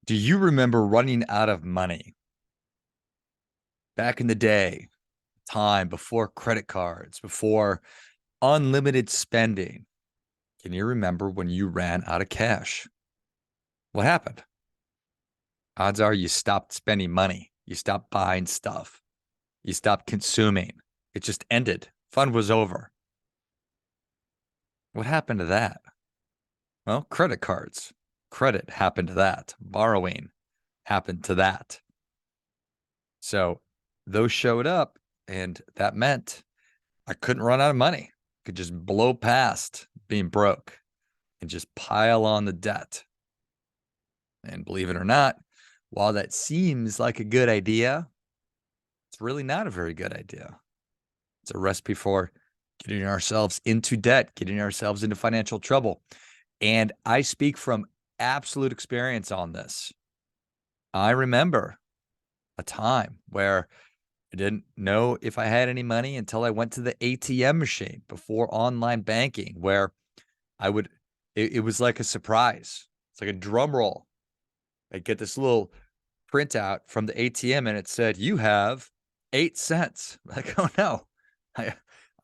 Do you remember running out of money back in the day, time before credit cards, before unlimited spending? Can you remember when you ran out of cash? What happened? Odds are you stopped spending money. You stopped buying stuff. You stopped consuming. It just ended. Fun was over. What happened to that? Well, credit cards. Credit happened to that. Borrowing happened to that. So those showed up, and that meant I couldn't run out of money. Could just blow past being broke and just pile on the debt. And believe it or not, while that seems like a good idea, it's really not a very good idea. It's a recipe for getting ourselves into debt, getting ourselves into financial trouble. And I speak from absolute experience on this. I remember a time where I didn't know if I had any money until I went to the ATM machine before online banking, where I would, it was like a surprise. It's like a drum roll. I'd get this little printout from the ATM and it said, "You have 8 cents." I'm like, oh no, I,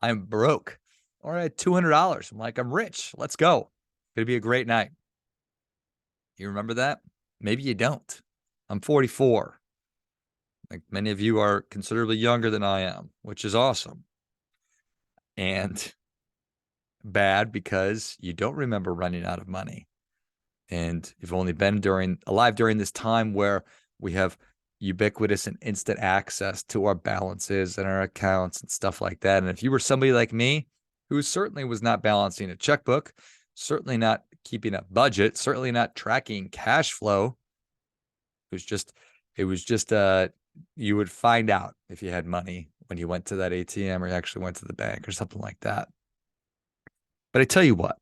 I'm broke. Or I had $200. I'm like, I'm rich. Let's go. It'll be a great night. You remember that? Maybe you don't. I'm 44. Like many of you are considerably younger than I am, which is awesome. And bad because you don't remember running out of money. And you've only been alive during this time where we have ubiquitous and instant access to our balances and our accounts and stuff like that. And if you were somebody like me, who certainly was not balancing a checkbook, certainly not keeping a budget, certainly not tracking cash flow, it was just you would find out if you had money when you went to that ATM or you actually went to the bank or something like that. But I tell you what,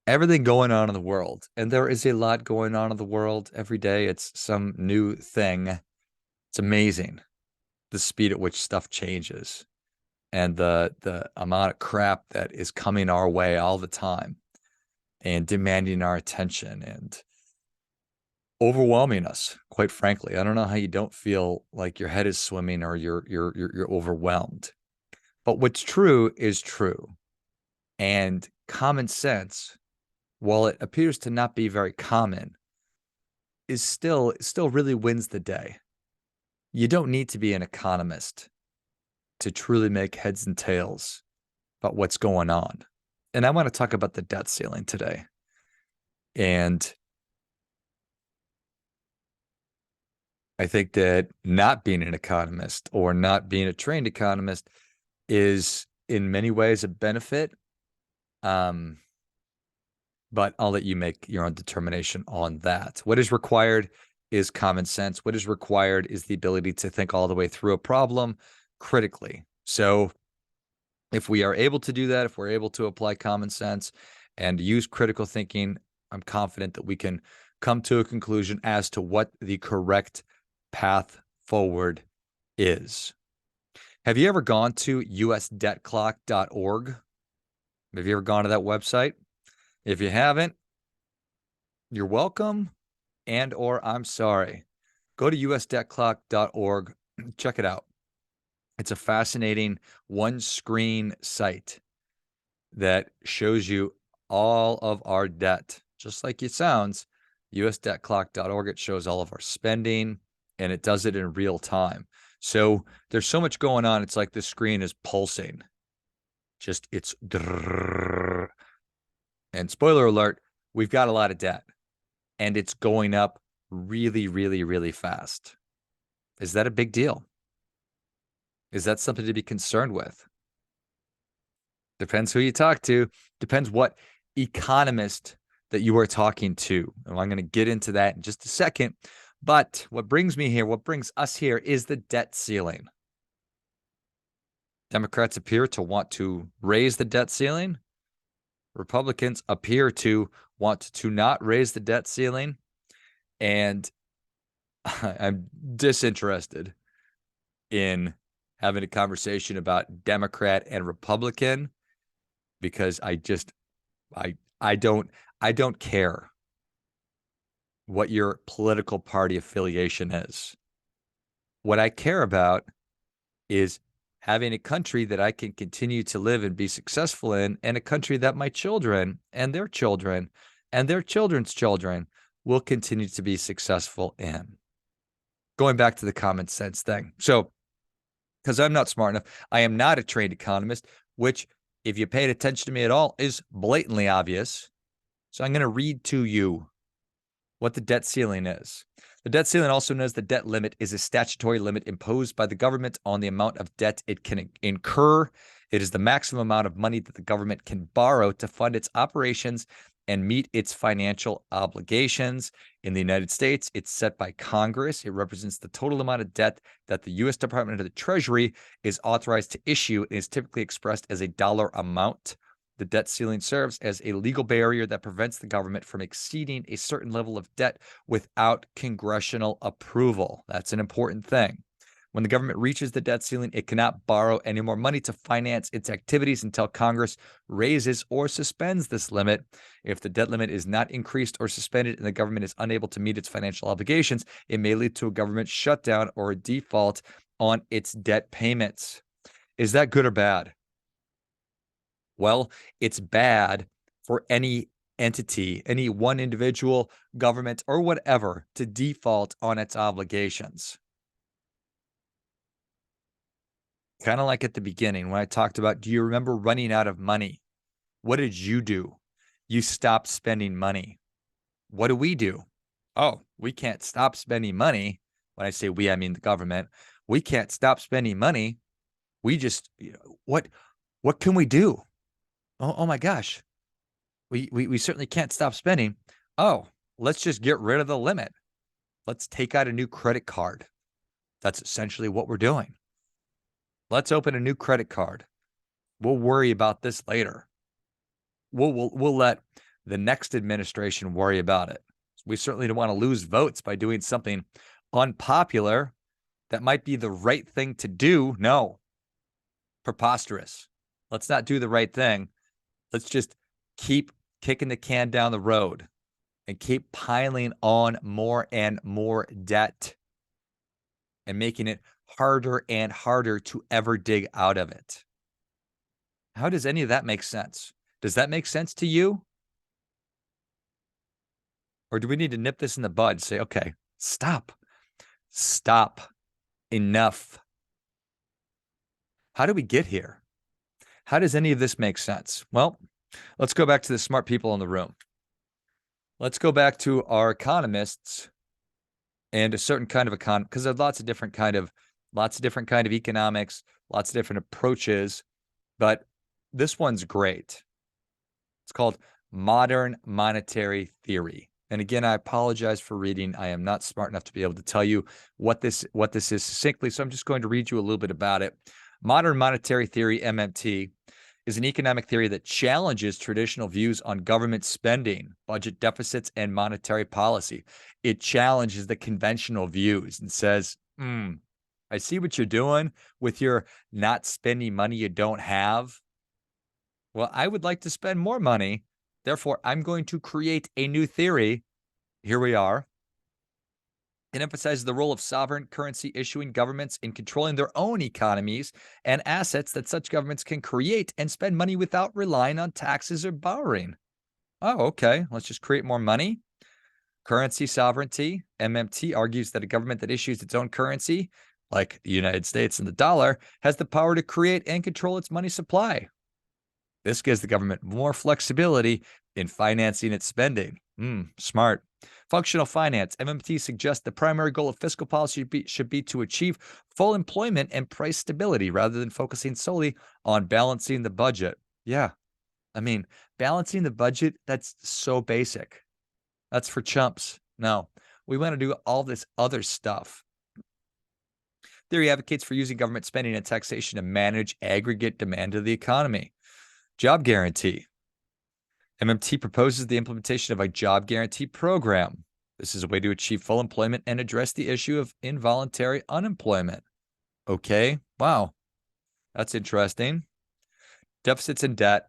everything going on in the world, and there is a lot going on in the world every day. It's some new thing. It's amazing the speed at which stuff changes and the amount of crap that is coming our way all the time and demanding our attention and overwhelming us, quite frankly. I don't know how you don't feel like your head is swimming or you're overwhelmed. But what's true is true. And common sense, while it appears to not be very common, is still really wins the day. You don't need to be an economist to truly make heads and tails about what's going on. And I want to talk about the debt ceiling today. And I think that not being an economist or not being a trained economist is in many ways a benefit. Um, but I'll let you make your own determination on that. What is required is common sense. What is required is the ability to think all the way through a problem critically. So if we are able to do that, if we're able to apply common sense and use critical thinking, I'm confident that we can come to a conclusion as to what the correct path forward is. Have you ever gone to usdebtclock.org? Have you ever gone to that website? If you haven't, you're welcome and or I'm sorry. Go to usdebtclock.org. Check it out. It's a fascinating one-screen site that shows you all of our debt. Just like it sounds, usdebtclock.org, it shows all of our spending, and it does it in real time. So there's so much going on. It's like the screen is pulsing. It's and spoiler alert, we've got a lot of debt and it's going up really, really, really fast. Is that a big deal? Is that something to be concerned with? Depends who you talk to. Depends what economist that you are talking to. And I'm going to get into that in just a second. But what brings us here is the debt ceiling. Democrats appear to want to raise the debt ceiling. Republicans appear to want to not raise the debt ceiling. And I'm disinterested in having a conversation about Democrat and Republican because I don't care. what your political party affiliation is. What I care about is having a country that I can continue to live and be successful in, and a country that my children and their children and their children's children will continue to be successful in. Going back to the common sense thing. So, because I'm not smart enough, I am not a trained economist, which, if you paid attention to me at all, is blatantly obvious. So I'm going to read to you what the debt ceiling is. The debt ceiling, also known as the debt limit, is a statutory limit imposed by the government on the amount of debt it can incur. It is the maximum amount of money that the government can borrow to fund its operations and meet its financial obligations. In the United States, it's set by Congress. It represents the total amount of debt that the U.S. Department of the Treasury is authorized to issue and is typically expressed as a dollar amount. The debt ceiling serves as a legal barrier that prevents the government from exceeding a certain level of debt without congressional approval. That's an important thing. When the government reaches the debt ceiling, it cannot borrow any more money to finance its activities until Congress raises or suspends this limit. If the debt limit is not increased or suspended and the government is unable to meet its financial obligations, it may lead to a government shutdown or a default on its debt payments. Is that good or bad? Well, it's bad for any entity, any one individual, government, or whatever to default on its obligations. Kind of like at the beginning when I talked about, do you remember running out of money? What did you do? You stopped spending money. What do we do? Oh, we can't stop spending money. When I say we, I mean the government. We can't stop spending money. We just, what can we do? Oh my gosh, we certainly can't stop spending. Oh, let's just get rid of the limit. Let's take out a new credit card. That's essentially what we're doing. Let's open a new credit card. We'll worry about this later. We'll let the next administration worry about it. We certainly don't want to lose votes by doing something unpopular that might be the right thing to do. No, preposterous. Let's not do the right thing. Let's just keep kicking the can down the road and keep piling on more and more debt and making it harder and harder to ever dig out of it. How does any of that make sense? Does that make sense to you? Or do we need to nip this in the bud? Say, okay, stop. Enough. How do we get here? How does any of this make sense? Well, let's go back to the smart people in the room. Let's go back to our economists and a certain kind of economy, because there's lots of different kind of economics, lots of different approaches, but this one's great. It's called modern monetary theory. And again, I apologize for reading. I am not smart enough to be able to tell you what this is succinctly, so I'm just going to read you a little bit about it. Modern monetary theory, MMT, is an economic theory that challenges traditional views on government spending, budget deficits, and monetary policy. It challenges the conventional views and says, I see what you're doing with your not spending money you don't have. Well, I would like to spend more money. Therefore, I'm going to create a new theory. Here we are. It emphasizes the role of sovereign currency issuing governments in controlling their own economies and assets that such governments can create and spend money without relying on taxes or borrowing. Oh, okay. Let's just create more money. Currency sovereignty. MMT argues that a government that issues its own currency, like the United States and the dollar, has the power to create and control its money supply. This gives the government more flexibility in financing its spending. Smart. Functional finance. MMT suggests the primary goal of fiscal policy should be to achieve full employment and price stability rather than focusing solely on balancing the budget. Yeah. I mean, balancing the budget, that's so basic. That's for chumps. No, we want to do all this other stuff. Theory advocates for using government spending and taxation to manage aggregate demand of the economy. Job guarantee. MMT proposes the implementation of a job guarantee program. This is a way to achieve full employment and address the issue of involuntary unemployment. Okay, wow, that's interesting. Deficits and debt.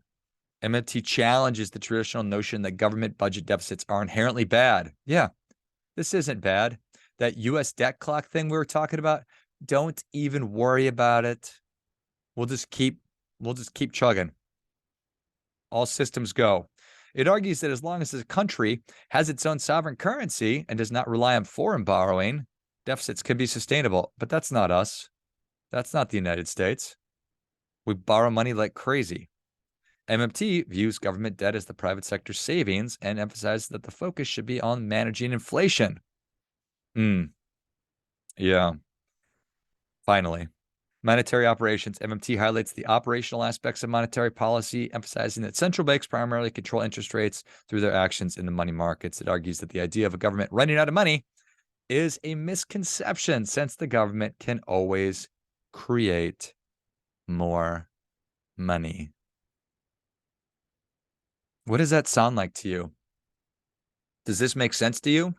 MMT challenges the traditional notion that government budget deficits are inherently bad. Yeah, This isn't bad. That US debt clock thing we were talking about, don't even worry about it. We'll just keep chugging. All systems go. It argues that as long as the country has its own sovereign currency and does not rely on foreign borrowing, deficits can be sustainable. But that's not us. That's not the United States. We borrow money like crazy. MMT views government debt as the private sector savings and emphasizes that the focus should be on managing inflation. Yeah. Finally. Monetary operations. MMT highlights the operational aspects of monetary policy, emphasizing that central banks primarily control interest rates through their actions in the money markets. It argues that the idea of a government running out of money is a misconception, since the government can always create more money. What does that sound like to you? Does this make sense to you?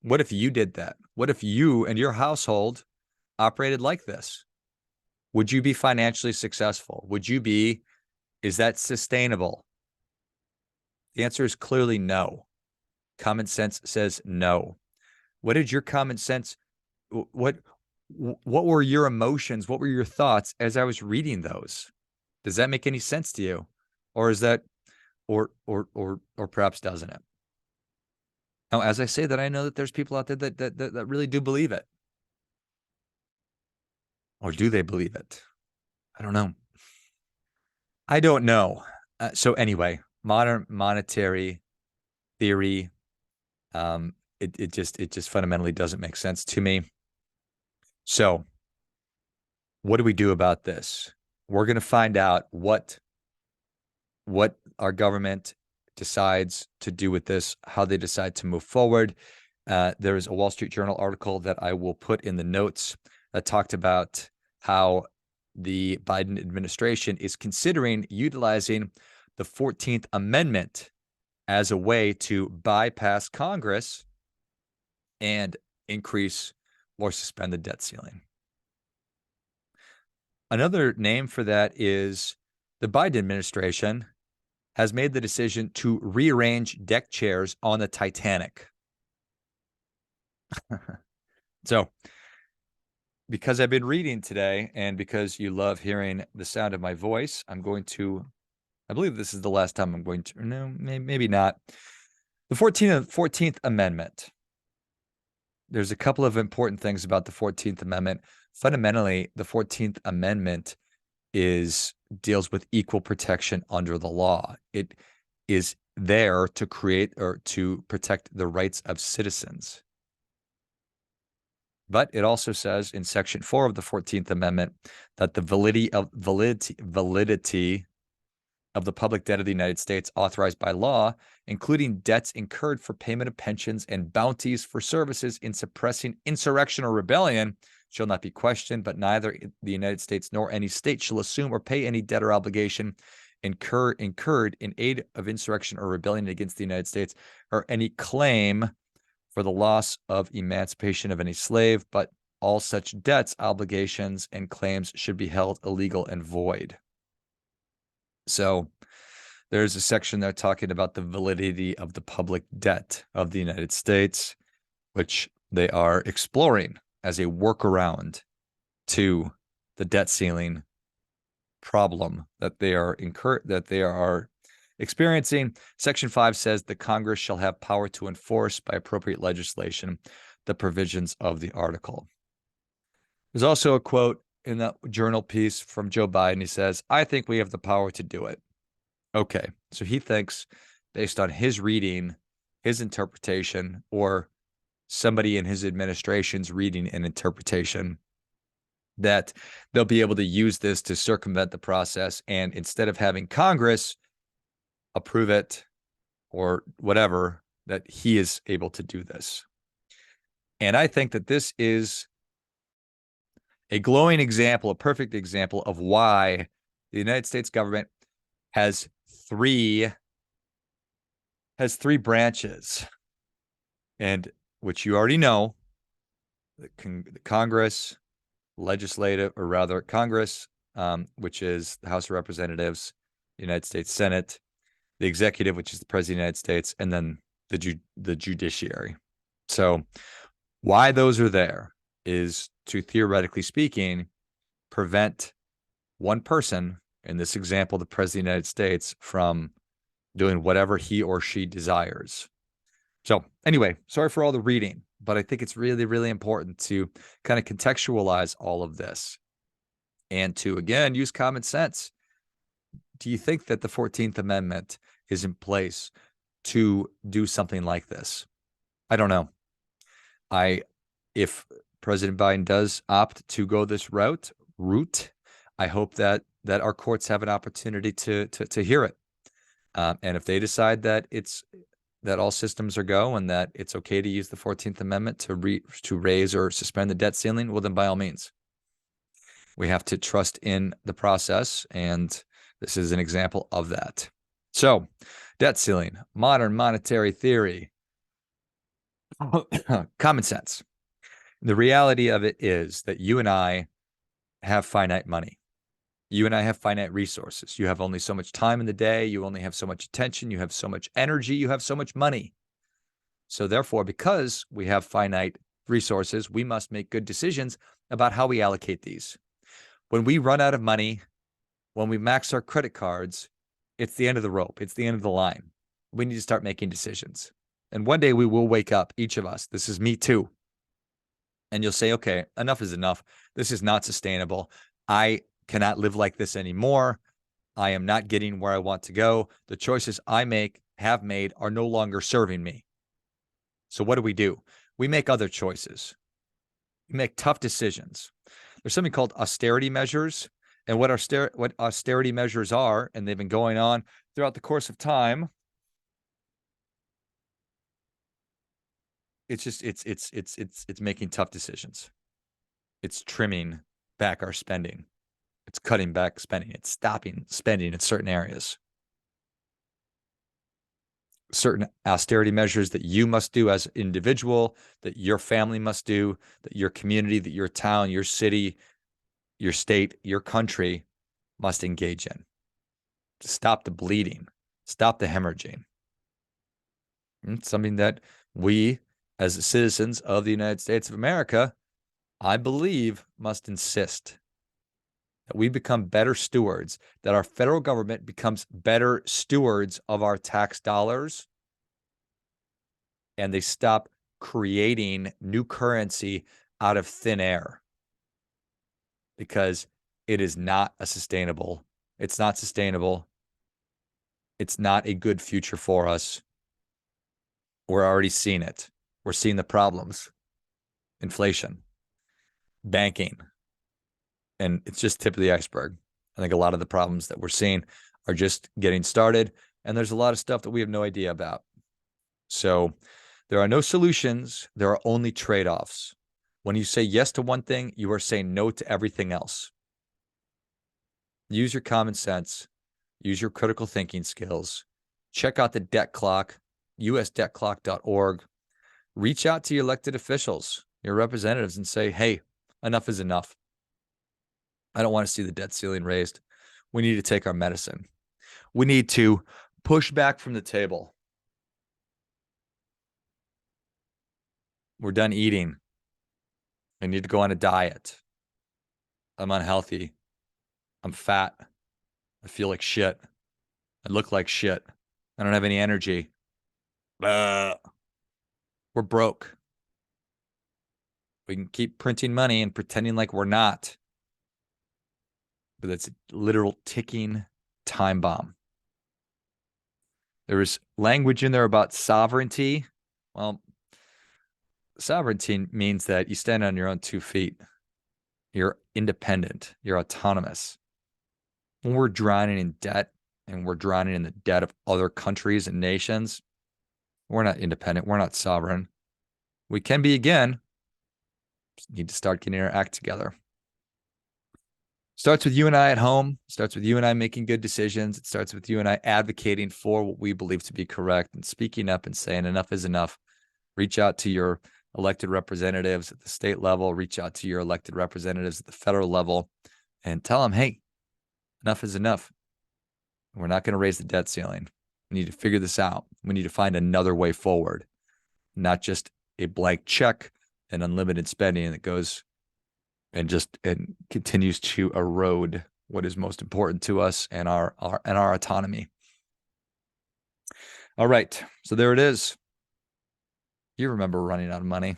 What if you did that? What if you and your household operated like this? Would you be financially successful? Is that sustainable? The answer is clearly no. Common sense says no. What did your common sense, what were your emotions? What were your thoughts as I was reading those? Does that make any sense to you? Or is that, or perhaps doesn't it? Now, as I say that, I know that there's people out there that really do believe it. Or do they believe it? I don't know. I don't know. So anyway, modern monetary theory, it just fundamentally doesn't make sense to me. So what do we do about this? We're going to find out what our government decides to do with this, how they decide to move forward. There is a Wall Street Journal article that I will put in the notes that talked about how the Biden administration is considering utilizing the 14th Amendment as a way to bypass Congress and increase or suspend the debt ceiling. Another name for that is the Biden administration has made the decision to rearrange deck chairs on the Titanic. So, because I've been reading today and because you love hearing the sound of my voice, I believe this is the last time I'm going to, no, maybe not. The 14th Amendment. There's a couple of important things about the 14th Amendment. Fundamentally, the 14th Amendment deals with equal protection under the law. It is there to create or to protect the rights of citizens. But it also says in Section 4 of the 14th Amendment that the validity of the public debt of the United States authorized by law, including debts incurred for payment of pensions and bounties for services in suppressing insurrection or rebellion, shall not be questioned, but neither the United States nor any state shall assume or pay any debt or obligation incurred in aid of insurrection or rebellion against the United States, or any claim for the loss of emancipation of any slave, but all such debts, obligations, and claims should be held illegal and void. So there's a section there talking about the validity of the public debt of the United States, which they are exploring as a workaround to the debt ceiling problem that they are experiencing. Section 5 says the Congress shall have power to enforce by appropriate legislation the provisions of the article. There's also a quote in that journal piece from Joe Biden. He says, "I think we have the power to do it." Okay, so he thinks, based on his reading, his interpretation, or somebody in his administration's reading and interpretation, that they'll be able to use this to circumvent the process, and instead of having Congress approve it or whatever, that he is able to do this. And I think that this is a glowing example, a perfect example of why the United States government has three branches, and which you already know: the Congress, legislative, or rather Congress, which is the House of Representatives, the United States Senate, the executive, which is the President of the United States, and then the judiciary. So why those are there is to, theoretically speaking, prevent one person, in this example, the President of the United States, from doing whatever he or she desires. So anyway, sorry for all the reading, but I think it's really, really important to kind of contextualize all of this and to, again, use common sense. Do you think that the 14th Amendment is in place to do something like this? I don't know. If President Biden does opt to go this route, I hope that our courts have an opportunity to hear it. And if they decide that that all systems are go and that it's okay to use the 14th Amendment to raise or suspend the debt ceiling, well, then by all means. We have to trust in the process, and this is an example of that. So, debt ceiling, modern monetary theory, common sense. The reality of it is that you and I have finite money. You and I have finite resources. You have only so much time in the day. You only have so much attention. You have so much energy. You have so much money. So therefore, because we have finite resources, we must make good decisions about how we allocate these. When we run out of money, when we max our credit cards, it's the end of the rope. It's the end of the line. We need to start making decisions. And one day we will wake up, each of us. This is me too. And you'll say, okay, enough is enough. This is not sustainable. I cannot live like this anymore. I am not getting where I want to go. The choices I have made are no longer serving me. So what do? We make other choices. We make tough decisions. There's something called austerity measures. And what austerity measures are, and they've been going on throughout the course of time, it's making tough decisions. It's trimming back our spending. It's cutting back spending. It's stopping spending in certain areas. Certain austerity measures that you must do as an individual, that your family must do, that your community, that your town, your city, your state, your country must engage in to stop the bleeding, stop the hemorrhaging. It's something that we, as citizens of the United States of America, I believe must insist that we become better stewards, that our federal government becomes better stewards of our tax dollars, and they stop creating new currency out of thin air, because it is not sustainable. It's not sustainable. It's not a good future for us. We're already seeing it. We're seeing the problems. Inflation, banking, and it's just tip of the iceberg. I think a lot of the problems that we're seeing are just getting started, and there's a lot of stuff that we have no idea about. So there are no solutions. There are only trade-offs. When you say yes to one thing, you are saying no to everything else. Use your common sense. Use your critical thinking skills. Check out the debt clock, usdebtclock.org. Reach out to your elected officials, your representatives, and say, hey, enough is enough. I don't want to see the debt ceiling raised. We need to take our medicine. We need to push back from the table. We're done eating. I need to go on a diet. I'm unhealthy. I'm fat. I feel like shit. I look like shit. I don't have any energy. We're broke. We can keep printing money and pretending like we're not. But it's a literal ticking time bomb. There is language in there about sovereignty. Well, sovereignty means that you stand on your own 2 feet. You're independent. You're autonomous. When we're drowning in debt and we're drowning in the debt of other countries and nations, we're not independent. We're not sovereign. We can be again. Just need to start getting our act together. Starts with you and I at home. Starts with you and I making good decisions. It starts with you and I advocating for what we believe to be correct and speaking up and saying enough is enough. Reach out to your elected representatives at the state level. Reach out to your elected representatives at the federal level and tell them, hey, enough is enough. We're not going to raise the debt ceiling. We need to figure this out. We need to find another way forward, not just a blank check and unlimited spending that goes and continues to erode what is most important to us and our autonomy. All right, so there it is. You remember running out of money.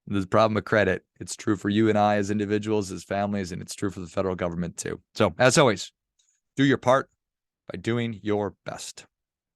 This problem of credit, it's true for you and I as individuals, as families, and it's true for the federal government too. So as always, do your part by doing your best.